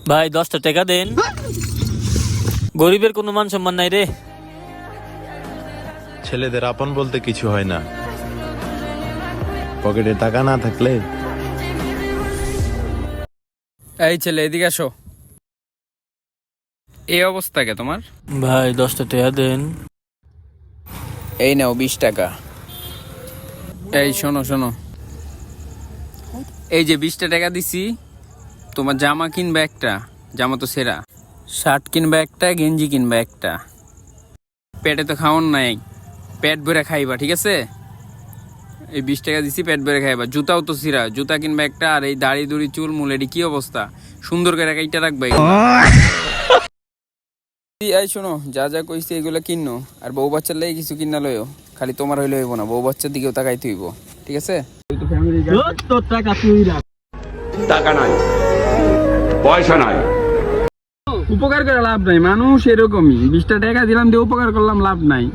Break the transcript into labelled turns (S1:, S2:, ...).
S1: ভাই 10টা টাকা দেন। গরিবের কোনো মান সম্মান নাই রে।
S2: ছেলেদের আপন বলতে কিছু হয় না, পকেটে টাকা না থাকলে।
S3: এই ছেলে এদিকে আসো। এই অবস্থা কে তোমার?
S1: ভাই 10টা টাকা দেন।
S3: এই নাও 20 টাকা। এই শোনো শোনো, এই যে 20টা টাকা দিছি, তোমার জামা কিনবে একটা, জামা তো সেরা, শার্ট কিনবে একটা, গেঞ্জি কিনবে একটা। পেটে তো খাওয়ান নাই, পেট ভরে খাইবা, ঠিক আছে? এই 20 টাকা দিছি, পেট ভরে খাইবা। জুতাও তো সিরা, জুতা কিনবে একটা। আর এই দাড়ি দুড়ি চুল মুল এটি কি অবস্থা, সুন্দর করে কাইটা রাখবে। এই শোনো, যা যা কইছি এগুলো কিনো, আর বউ বাচ্চার লেগে কিছু কিনা লইও। খালি তোমার হইলে হইব না, বউ বাচ্চার দিকেও তাকাইতে হইব, ঠিক আছে?
S4: টাকা নাই, পয়সা নাই,
S3: উপকার করে লাভ নাই, মানুষ এরকমই। 20টা টাকা দিলাম দিয়ে উপকার করলাম, লাভ নাই।